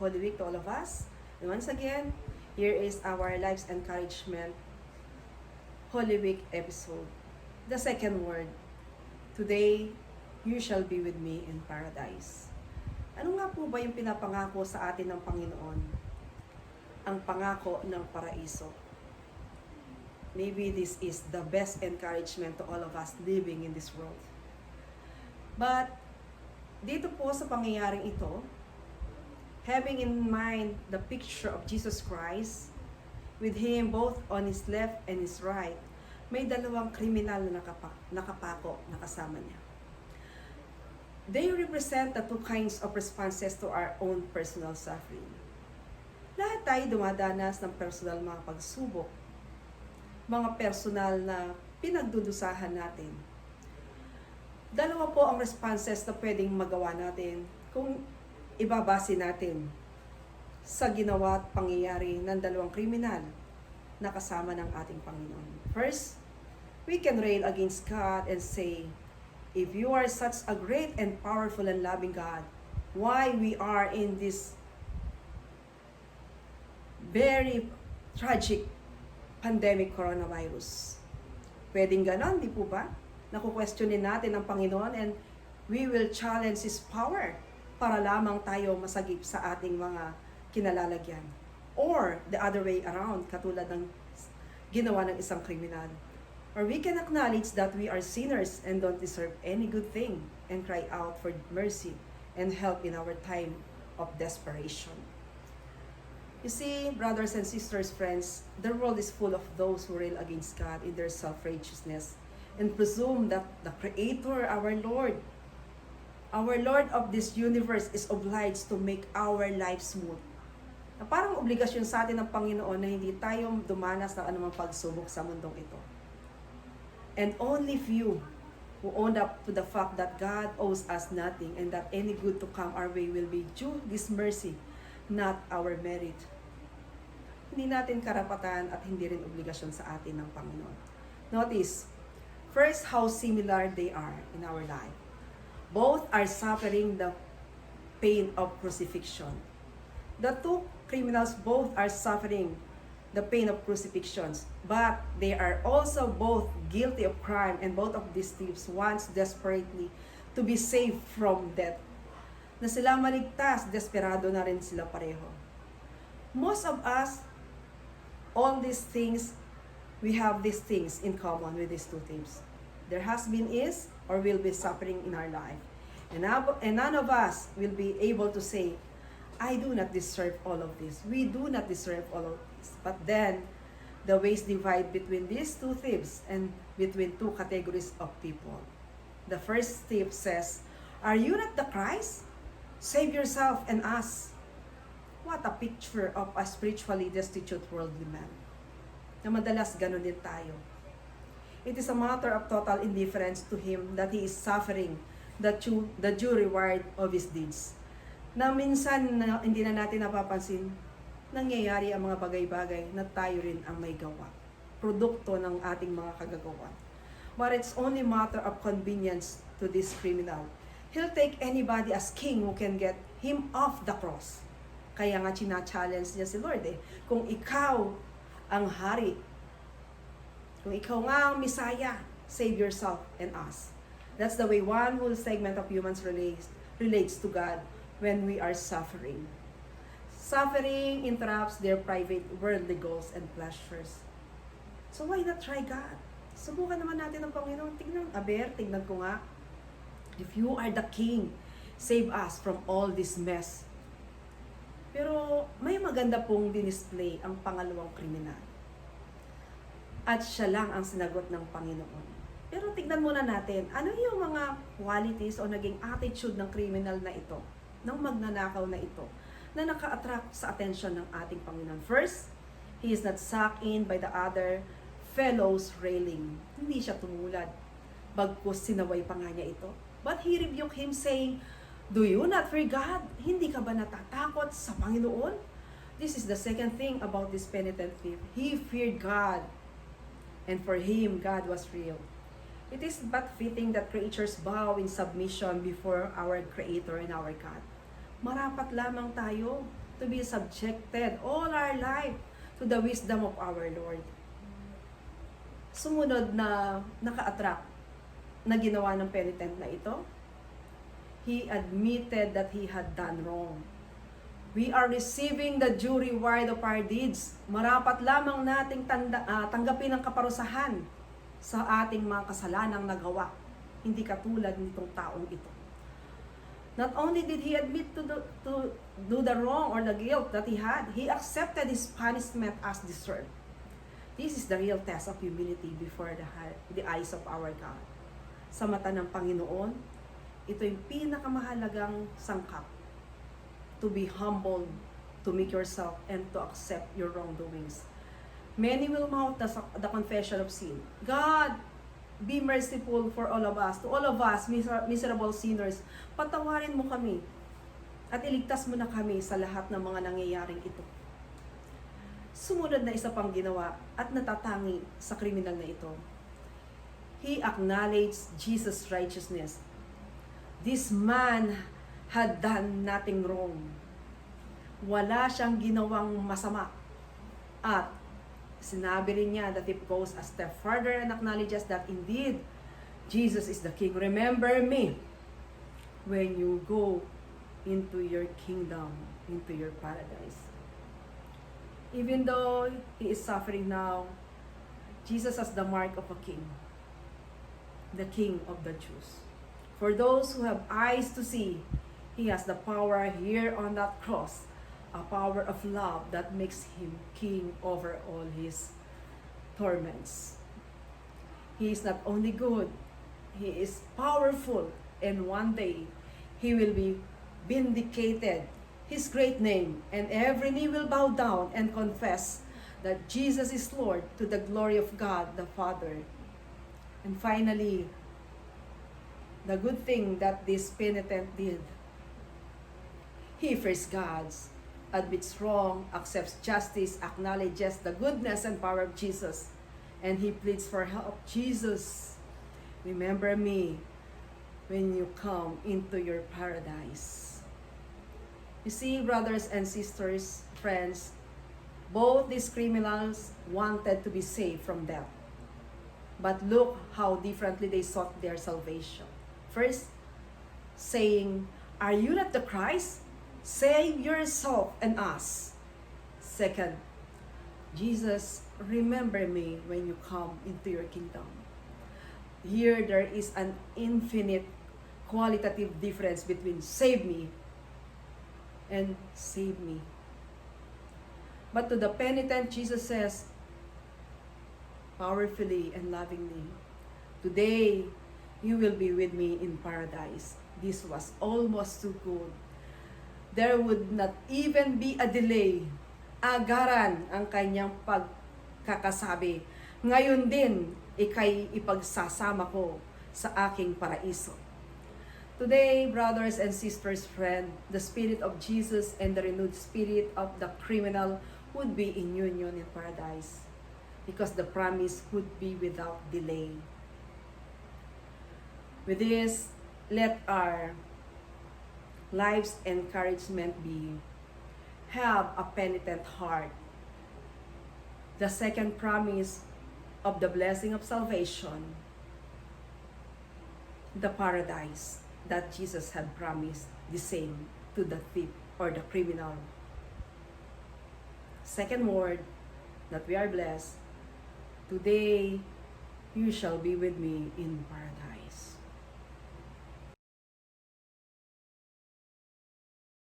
Holy Week to all of us. And once again, here is our Life's Encouragement Holy Week episode. The second word, today, you shall be with me in paradise. Ano nga po ba yung pinapangako sa atin ng Panginoon? Ang pangako ng paraiso. Maybe this is the best encouragement to all of us living in this world. But, dito po sa pangyayaring ito, having in mind the picture of Jesus Christ, with Him both on His left and His right, may dalawang kriminal na nakapako na kasama niya. They represent the two kinds of responses to our own personal suffering. Lahat tayo dumadanas ng personal mga pagsubok, mga personal na pinagdudusahan natin. Dalawa po ang responses na pwedeng magawa natin kung ibabase natin sa ginawa at pangyayari ng dalawang kriminal na kasama ng ating Panginoon. First, we can rail against God and say, if you are such a great and powerful and loving God, why we are in this very tragic pandemic coronavirus? Pwedeng ganon, di po ba? Naku-questionin natin ang Panginoon and we will challenge His power para lamang tayo masagip sa ating mga kinalalagyan. Or the other way around, katulad ng ginawa ng isang kriminal. Or we can acknowledge that we are sinners and don't deserve any good thing and cry out for mercy and help in our time of desperation. You see, brothers and sisters, friends, the world is full of those who rail against God in their self-righteousness and presume that the Creator, our Lord of this universe is obliged to make our lives smooth. Na parang obligasyon sa atin ng Panginoon na hindi tayo dumanas ng anumang pagsubok sa mundong ito. And only few who owned up to the fact that God owes us nothing and that any good to come our way will be due His mercy, not our merit. Hindi natin karapatan at hindi rin obligasyon sa atin ng Panginoon. Notice, first, how similar they are in our life. Both are suffering the pain of crucifixion. The two criminals both are suffering the pain of crucifixions, but they are also both guilty of crime, and both of these thieves wants desperately to be saved from death. Na sila maligtas, desperado na rin sila pareho. Most of us, all these things, we have these things in common with these two thieves. There has been, is, or will be suffering in our life. And none of us will be able to say, I do not deserve all of this. We do not deserve all of this. But then, the ways divide between these two thieves and between two categories of people. The first thief says, are you not the Christ? Save yourself and us. What a picture of a spiritually destitute worldly man. Na madalas ganun din tayo. It is a matter of total indifference to him that he is suffering the due reward of his deeds. Na minsan na hindi na natin napapansin, nangyayari ang mga bagay-bagay na tayo rin ang may gawa. Produkto ng ating mga kagagawa. But it's only matter of convenience to this criminal. He'll take anybody as king who can get him off the cross. Kaya nga china-challenge niya si Lord kung ikaw ang hari, kung ikaw nga ang Messiah, save yourself and us. That's the way one whole segment of humans relates to God when we are suffering. Suffering interrupts their private worldly goals and pleasures. So why not try God? Subukan naman natin ang Panginoon. Tignan ko nga. If you are the King, save us from all this mess. Pero may maganda pong dinisplay ang pangalawang kriminal. At siya lang ang sinagot ng Panginoon. Pero tignan muna natin, ano yung mga qualities o naging attitude ng criminal na ito, ng magnanakaw na ito, na naka-attract sa attention ng ating Panginoon. First, he is not sucked in by the other fellows railing. Hindi siya tumulad. Bagkus sinaway pa nga niya ito. But he rebuked him saying, do you not fear God? Hindi ka ba natatakot sa Panginoon? This is the second thing about this penitent thief. He feared God. And for him, God was real. It is but fitting that creatures bow in submission before our Creator and our God. Marapat lamang tayo to be subjected all our life to the wisdom of our Lord. Sumunod na naka-attract na ginawa ng penitent na ito, he admitted that he had done wrong. We are receiving the due reward of our deeds. Marapat lamang nating tanggapin ang kaparusahan sa ating mga kasalanang nagawa. Hindi katulad nitong taong ito. Not only did he admit to do the wrong or the guilt that he had, he accepted his punishment as deserved. This is the real test of humility before the eyes of our God. Sa mata ng Panginoon, ito yung pinakamahalagang sangkap. To be humble, to meek yourself, and to accept your wrongdoings. Many will mouth the confession of sin. God, be merciful for all of us. To all of us, miserable sinners, patawarin mo kami at iligtas mo na kami sa lahat ng mga nangyayaring ito. Sumunod na isa pang ginawa at natatangi sa kriminal na ito. He acknowledged Jesus' righteousness. This man had done nothing wrong. Wala siyang ginawang masama. At sinabi rin niya that he goes a step further and acknowledges that indeed, Jesus is the King. Remember me when you go into your kingdom, into your paradise. Even though he is suffering now, Jesus has the mark of a king, the King of the Jews. For those who have eyes to see, he has the power here on that cross, a power of love that makes him king over all his torments. He is not only good, he is powerful, and one day he will be vindicated, his great name, and every knee will bow down and confess that Jesus is Lord to the glory of God the Father. And finally, the good thing that this penitent did, he fears God, admits wrong, accepts justice, acknowledges the goodness and power of Jesus, and he pleads for help. Jesus, remember me when you come into your paradise. You see, brothers and sisters, friends, both these criminals wanted to be saved from death. But look how differently they sought their salvation. First, saying, "Are you not the Christ? Save yourself and us." Second, "Jesus, remember me when you come into your kingdom." Here there is an infinite qualitative difference between save me and save me. But to the penitent, Jesus says, powerfully and lovingly, "Today, you will be with me in paradise." This was almost too good. There would not even be a delay. Agaran ang kanyang pagkakasabi, "Ngayon din, ikay ipagsasama ko sa aking paraiso." Today, brothers and sisters, friend, the spirit of Jesus and the renewed spirit of the criminal would be in union in paradise, because the promise would be without delay. With this, let our life's encouragement be, have a penitent heart. The second promise of the blessing of salvation, the paradise that Jesus had promised, the same to the thief or the criminal. Second word that we are blessed, today you shall be with me in paradise.